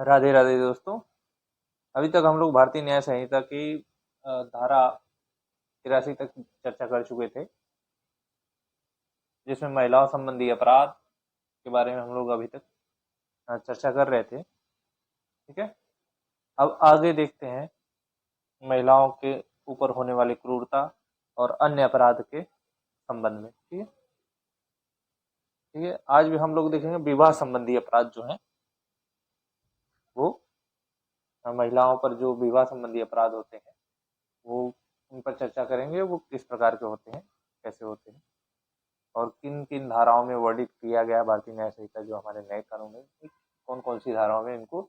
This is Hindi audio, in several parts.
राधे राधे दोस्तों। अभी तक हम लोग भारतीय न्याय संहिता की धारा 83 तक चर्चा कर चुके थे, जिसमें महिलाओं संबंधी अपराध के बारे में हम लोग अभी तक चर्चा कर रहे थे। ठीक है, अब आगे देखते हैं महिलाओं के ऊपर होने वाली क्रूरता और अन्य अपराध के संबंध में। ठीक है, ठीक है। आज भी हम लोग देखेंगे विवाह संबंधी अपराध जो हैं वो महिलाओं पर जो विवाह संबंधी अपराध होते हैं वो उन पर चर्चा करेंगे। वो किस प्रकार के होते हैं, कैसे होते हैं और किन किन धाराओं में वर्णित किया गया है। भारतीय न्याय संहिता जो हमारे नए कानून है, कौन कौन सी धाराओं में इनको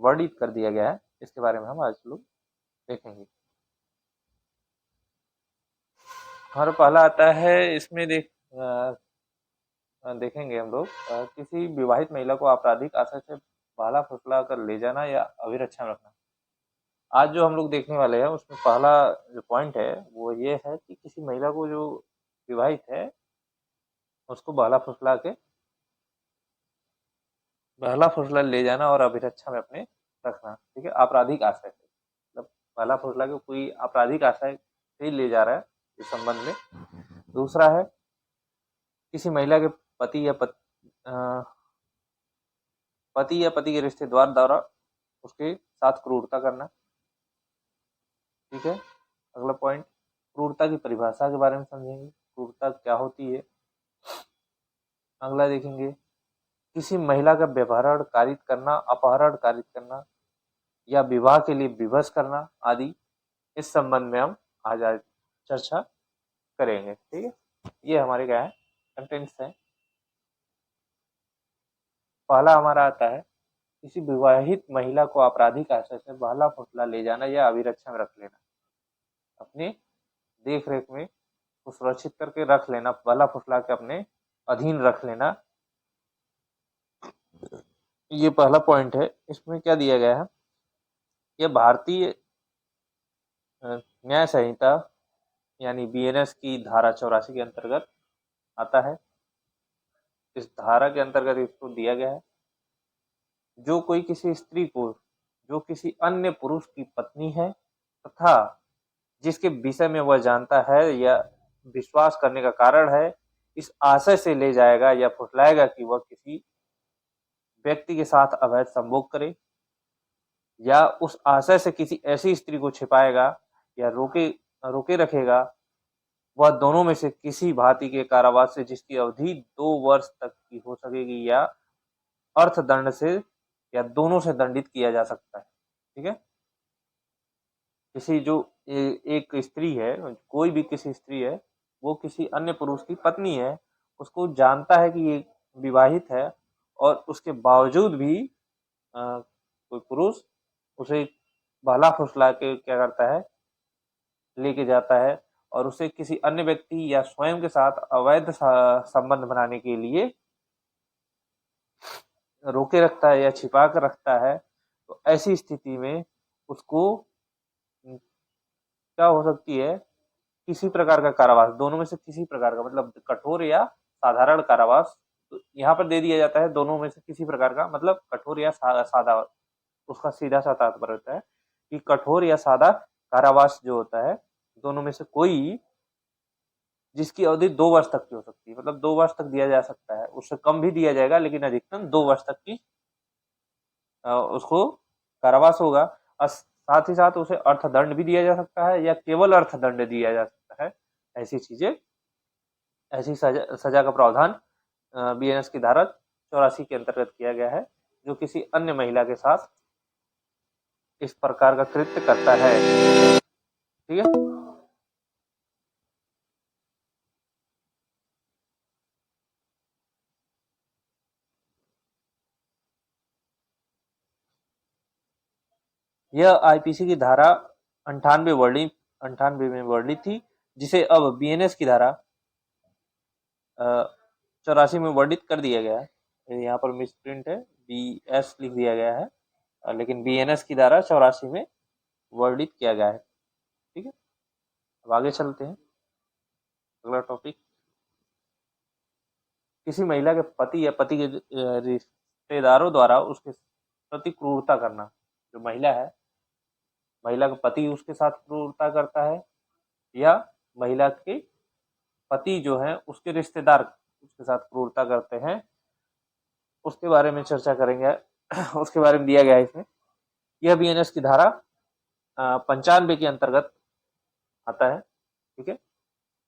वर्णित कर दिया गया है, इसके बारे में हम आज लोग देखेंगे। हमारा पहला आता है, इसमें देखेंगे हम लोग किसी विवाहित महिला को आपराधिक आशय से भाला फुसला कर ले जाना या अभिरक्षा में रखना। आज जो हम लोग देखने वाले हैं उसमें पहला जो पॉइंट है वो ये है कि किसी महिला को जो विवाहित है उसको बहला फुसला ले जाना और अभिरक्षा में अपने रखना। ठीक है, आपराधिक आशय से, मतलब बहला फुसला के कोई आपराधिक आशय से ले जा रहा है इस संबंध में। दूसरा है किसी महिला के पति या पति के रिश्तेदार द्वारा उसके साथ क्रूरता करना। ठीक है, अगला पॉइंट क्रूरता की परिभाषा के बारे में समझेंगे, क्रूरता क्या होती है। अगला देखेंगे किसी महिला का व्यवहार कारित करना, अपहरण कारित करना या विवाह के लिए विवश करना आदि, इस संबंध में हम आज चर्चा करेंगे। ठीक है, ये हमारे क्या है कंटेंट्स हैं। पहला हमारा आता है किसी विवाहित महिला को आपराधिक आशय से बहला फुसला ले जाना या अभिरक्षा में रख लेना, अपने देख रेख में सुरक्षित करके रख लेना, बहला फुसला के अपने अधीन रख लेना, ये पहला पॉइंट है। इसमें क्या दिया गया है, यह भारतीय न्याय संहिता यानी बीएनएस की धारा 84 के अंतर्गत आता है। इस धारा के अंतर्गत इसको दिया गया है जो कोई किसी स्त्री को जो किसी अन्य पुरुष की पत्नी है तथा जिसके विषय में वह जानता है या विश्वास करने का कारण है, इस आशय से ले जाएगा या फुसलाएगा कि वह किसी व्यक्ति के साथ अवैध संभोग करे, या उस आशय से किसी ऐसी स्त्री को छिपाएगा या रोके रखेगा, वह दोनों में से किसी भांति के कारावास से जिसकी अवधि 2 वर्ष तक की हो सकेगी या अर्थदंड से या दोनों से दंडित किया जा सकता है। ठीक है, किसी जो एक स्त्री है, कोई भी किसी स्त्री है, वो किसी अन्य पुरुष की पत्नी है, उसको जानता है कि ये विवाहित है और उसके बावजूद भी कोई पुरुष उसे बहला फुसला के क्या करता है, लेके जाता है और उसे किसी अन्य व्यक्ति या स्वयं के साथ अवैध संबंध बनाने के लिए रोके रखता है या छिपा कर रखता है, तो ऐसी स्थिति में उसको क्या हो सकती है, किसी प्रकार का कारावास, दोनों में से किसी प्रकार का, मतलब कठोर या साधारण कारावास। तो यहाँ पर दे दिया जाता है दोनों में से किसी प्रकार का, मतलब कठोर या सादा। उसका सीधा सा तात्पर्य होता है कि कठोर या सादा कारावास जो होता है, दोनों में से कोई जिसकी अवधि 2 वर्ष तक की हो सकती है, मतलब 2 वर्ष तक दिया जा सकता है, उससे कम भी दिया जाएगा लेकिन अधिकतम 2 वर्ष तक की उसको कारावास होगा। और साथ ही साथ उसे अर्थदंड भी दिया जा सकता है या केवल अर्थदंड दिया जा सकता है। ऐसी चीजें, ऐसी सजा का प्रावधान बीएनएस की धारा 84 के अंतर्गत किया गया है, जो किसी अन्य महिला के साथ इस प्रकार का कृत्य करता है। ठीक है, यह आईपीसी की धारा 98 में वर्णित थी, जिसे अब बीएनएस की धारा 84 में वर्णित कर दिया गया है। यहाँ पर मिसप्रिंट है, बीएस लिख दिया गया है, लेकिन बीएनएस की धारा 84 में वर्णित किया गया है। ठीक है, अब आगे चलते हैं। अगला टॉपिक, किसी महिला के पति या पति के रिश्तेदारों द्वारा उसके प्रति क्रूरता करना। जो महिला है, महिला का पति उसके साथ क्रूरता करता है या महिला के पति जो है उसके रिश्तेदार उसके साथ क्रूरता करते हैं, उसके बारे में चर्चा करेंगे। उसके बारे में दिया गया है इसमें। यह बीएनएस की धारा 95 के अंतर्गत आता है। ठीक है,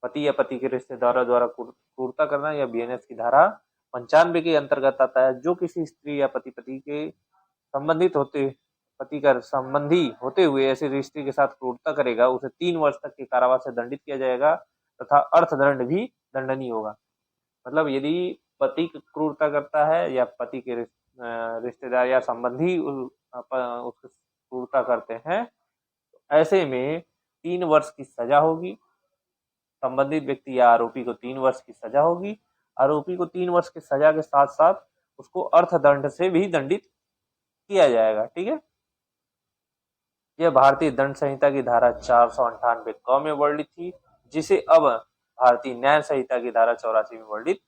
पति या पति के रिश्तेदारों द्वारा क्रूरता करना यह बीएनएस की धारा 95 के अंतर्गत आता है। जो किसी स्त्री या पति के संबंधित होते पति का संबंधी होते हुए ऐसे रिश्ते के साथ क्रूरता करेगा, उसे 3 वर्ष तक के कारावास से दंडित किया जाएगा तथा अर्थदंड भी दंडनीय होगा। मतलब यदि पति क्रूरता करता है या पति के रिश्तेदार या संबंधी उसको क्रूरता करते हैं, ऐसे में 3 वर्ष की सजा होगी। संबंधित व्यक्ति या आरोपी को 3 वर्ष की सजा होगी। आरोपी को 3 वर्ष की सजा के साथ साथ उसको अर्थदंड से भी दंडित किया जाएगा। ठीक है, यह भारतीय दंड संहिता की धारा 498 क में वर्णित थी, जिसे अब भारतीय न्याय संहिता की धारा 84 में वर्णित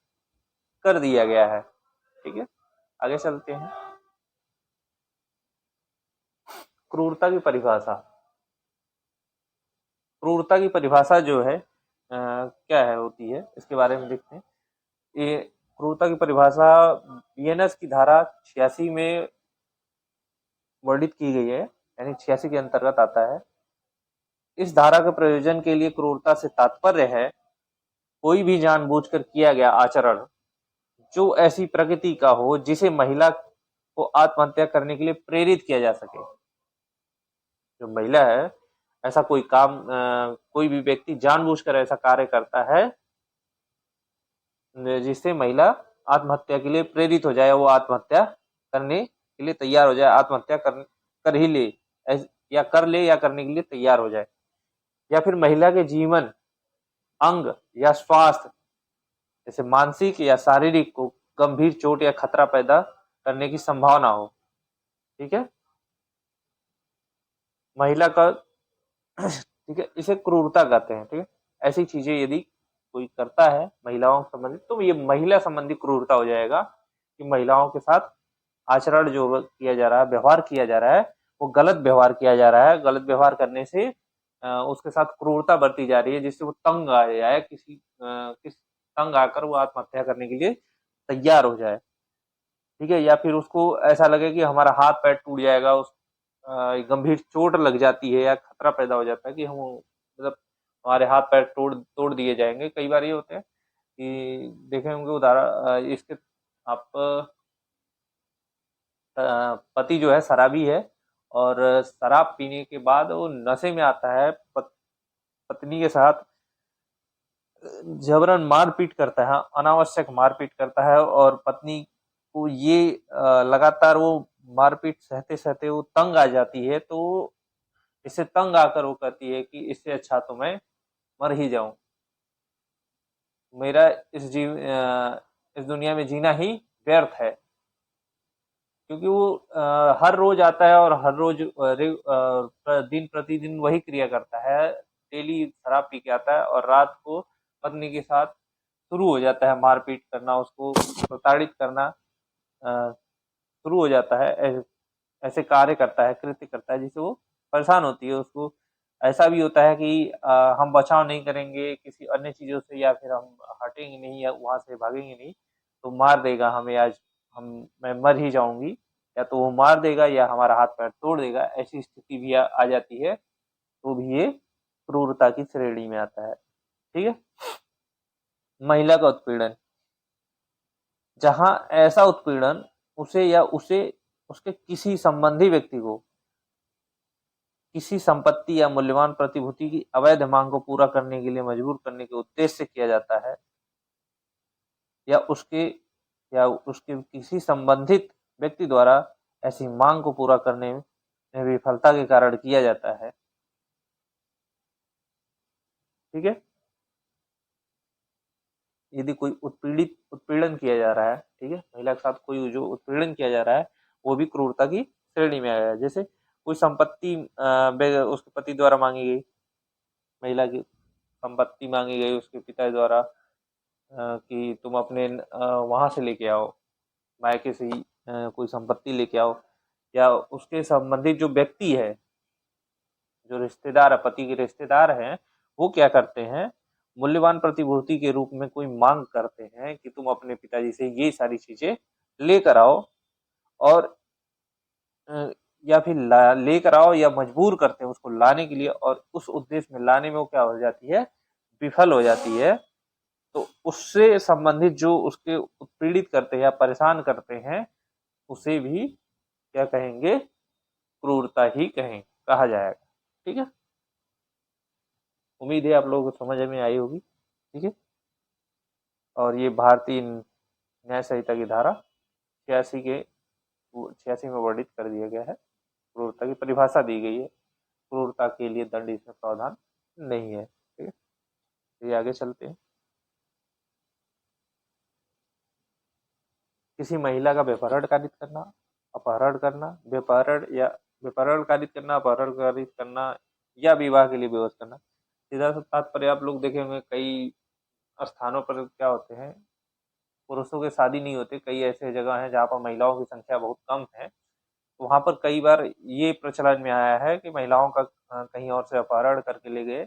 कर दिया गया है। ठीक है, आगे चलते हैं। क्रूरता की परिभाषा। क्रूरता की परिभाषा जो है क्या है होती है, इसके बारे में देखते हैं। ये क्रूरता की परिभाषा बीएनएस की धारा 86 में वर्णित की गई है, यानी 86 के अंतर्गत आता है। इस धारा के प्रयोजन के लिए क्रूरता से तात्पर्य है कोई भी जानबूझकर किया गया आचरण जो ऐसी प्रकृति का हो जिसे महिला को आत्महत्या करने के लिए प्रेरित किया जा सके। जो महिला है, ऐसा कोई काम कोई भी व्यक्ति जानबूझकर ऐसा कार्य करता है जिससे महिला आत्महत्या के लिए प्रेरित हो जाए, वो आत्महत्या करने के लिए तैयार हो जाए, आत्महत्या कर ही ले या कर ले या करने के लिए तैयार हो जाए, या फिर महिला के जीवन, अंग या स्वास्थ्य जैसे मानसिक या शारीरिक को गंभीर चोट या खतरा पैदा करने की संभावना हो। ठीक है, महिला का ठीक है, इसे क्रूरता कहते हैं। ठीक है, ऐसी चीजें यदि कोई करता है महिलाओं से संबंधित तो ये महिला संबंधी क्रूरता हो जाएगा कि महिलाओं के साथ आचरण जो किया जा रहा है, व्यवहार किया जा रहा है, वो गलत व्यवहार किया जा रहा है। गलत व्यवहार करने से उसके साथ क्रूरता बरती जा रही है, जिससे वो तंग आ जाए, किस तंग आकर वो आत्महत्या करने के लिए तैयार हो जाए। ठीक है, या फिर उसको ऐसा लगे कि हमारा हाथ पैर टूट जाएगा, उस गंभीर चोट लग जाती है या खतरा पैदा हो जाता है कि हम मतलब हमारे हाथ पैर तोड़ तोड़ दिए जाएंगे। कई बार ये होते हैं कि देखे होंगे उदाहरण इसके, आप पति जो है शराबी है और शराब पीने के बाद वो नशे में आता है, पत्नी के साथ जबरन मारपीट करता है, अनावश्यक मारपीट करता है, और पत्नी को ये लगातार वो मारपीट सहते सहते वो तंग आ जाती है। तो इससे तंग आकर वो कहती है कि इससे अच्छा तो मैं मर ही जाऊं, मेरा इस दुनिया में जीना ही व्यर्थ है। क्योंकि वो हर रोज आता है और हर रोज दिन प्रतिदिन वही क्रिया करता है। डेली शराब पी के आता है और रात को पत्नी के साथ शुरू हो जाता है मारपीट करना, उसको प्रताड़ित करना शुरू हो जाता है। ऐसे कार्य करता है, कृत्य करता है, जिससे वो परेशान होती है। उसको ऐसा भी होता है कि हम बचाव नहीं करेंगे किसी अन्य चीज़ों से, या फिर हम हटेंगे नहीं या वहाँ से भागेंगे नहीं तो मार देगा हमें, आज मैं मर ही जाऊंगी, या तो वो मार देगा या हमारा हाथ पैर तोड़ देगा। ऐसी स्थिति भी आ जाती है, तो भी ये क्रूरता की श्रेणी में आता है। ठीक है, महिला का उत्पीड़न। जहां ऐसा उत्पीड़न उसे या उसके किसी संबंधी व्यक्ति को किसी संपत्ति या मूल्यवान प्रतिभूति की अवैध मांग को पूरा करने के लिए मजबूर करने के उद्देश्य से किया जाता है, या उसके किसी संबंधित व्यक्ति द्वारा ऐसी मांग को पूरा करने में विफलता के कारण किया जाता है। ठीक है, यदि कोई उत्पीड़न किया जा रहा है, ठीक है, महिला के साथ कोई जो उत्पीड़न किया जा रहा है वो भी क्रूरता की श्रेणी में आया है। जैसे कोई संपत्ति उसके पति द्वारा मांगी गई, महिला की संपत्ति मांगी गई उसके पिता द्वारा कि तुम अपने वहां से लेके आओ, मायके से ही कोई संपत्ति लेके आओ, या उसके संबंधित जो व्यक्ति है, जो रिश्तेदार, पति के रिश्तेदार हैं, वो क्या करते हैं, मूल्यवान प्रतिभूति के रूप में कोई मांग करते हैं कि तुम अपने पिताजी से ये सारी चीजें लेकर आओ, और या फिर लेकर आओ, या मजबूर करते हैं उसको लाने के लिए, और उस उद्देश्य में लाने में वो क्या हो जाती है, विफल हो जाती है। तो उससे संबंधित जो उसके उत्पीड़ित करते हैं या परेशान करते हैं, उसे भी क्या कहेंगे, क्रूरता ही कहा जाएगा। ठीक है, उम्मीद है आप लोगों को समझ में आई होगी। ठीक है, और ये भारतीय न्याय संहिता की धारा 86 में वर्णित कर दिया गया है। क्रूरता की परिभाषा दी गई है, क्रूरता के लिए दंड इसमें प्रावधान नहीं है। ठीक है, ये आगे चलते हैं। किसी महिला का व्यपहरण कारित करना, अपहरण करना, व्यपहरण कारित करना, अपहरण कारित करना, या विवाह के लिए विवश करना। सीधा सा तात्पर्य आप लोग देखे होंगे, कई स्थानों पर क्या होते हैं, पुरुषों के शादी नहीं होते, कई ऐसे जगह हैं जहाँ पर महिलाओं की संख्या बहुत कम है, तो वहां पर कई बार ये प्रचलन में आया है कि महिलाओं का कहीं और से अपहरण करके ले गए,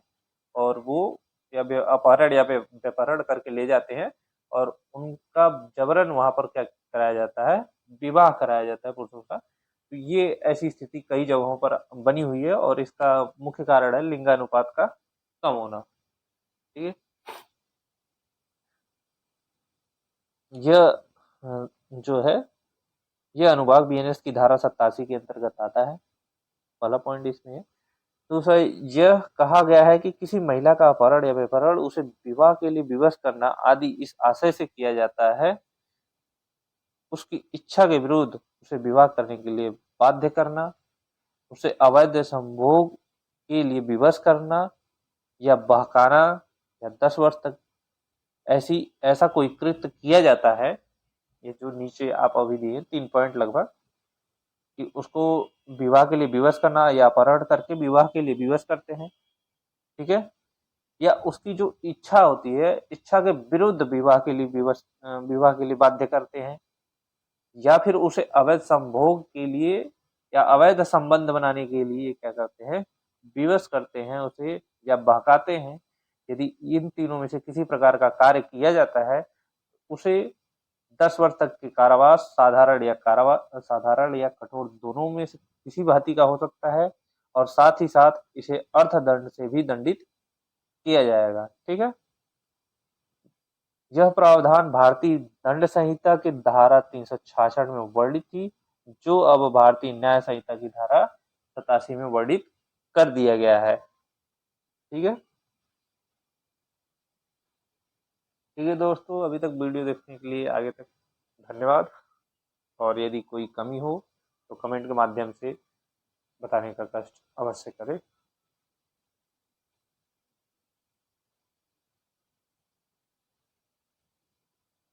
और वो या अपहरण या व्यपहरण करके ले जाते हैं, और उनका जबरन वहां पर क्या कराया जाता है, विवाह कराया जाता है पुरुषों का। तो ये ऐसी स्थिति कई जगहों पर बनी हुई है, और इसका मुख्य कारण है लिंगानुपात का कम होना। ठीक है, यह जो है, यह अनुभाग बीएनएस की धारा 87 के अंतर्गत आता है। पहला पॉइंट इसमें है। दूसरा, यह कहा गया है कि किसी महिला का अपहरण या व्यपहरण उसे विवाह के लिए विवश करना आदि इस आशय से किया जाता है, उसकी इच्छा के विरुद्ध उसे विवाह करने के लिए बाध्य करना, उसे अवैध संभोग के लिए विवश करना, या बहकाना, या 10 वर्ष तक ऐसा कोई कृत्य किया जाता है। ये जो नीचे आप अभी दिए 3 पॉइंट लगभग, कि उसको विवाह के लिए विवश करना, या अपहरण करके विवाह के लिए विवश करते हैं। ठीक है, या उसकी जो इच्छा होती है, इच्छा के विरुद्ध विवाह के लिए बाध्य करते हैं, या फिर उसे अवैध संभोग के लिए या अवैध संबंध बनाने के लिए क्या करते हैं, विवश करते हैं उसे, या बहकाते हैं। यदि इन तीनों में से किसी प्रकार का कार्य किया जाता है, उसे 10 वर्ष तक के कारावास, साधारण या कठोर दोनों में से किसी भांति का हो सकता है, और साथ ही साथ इसे अर्थदंड से भी दंडित किया जाएगा। ठीक है, यह प्रावधान भारतीय दंड संहिता की धारा 366 में वर्णित थी, जो अब भारतीय न्याय संहिता की धारा 87 में वर्णित कर दिया गया है। ठीक है, ठीक है दोस्तों, अभी तक वीडियो देखने के लिए आगे तक धन्यवाद। और यदि कोई कमी हो तो कमेंट के माध्यम से बताने का कष्ट अवश्य करें।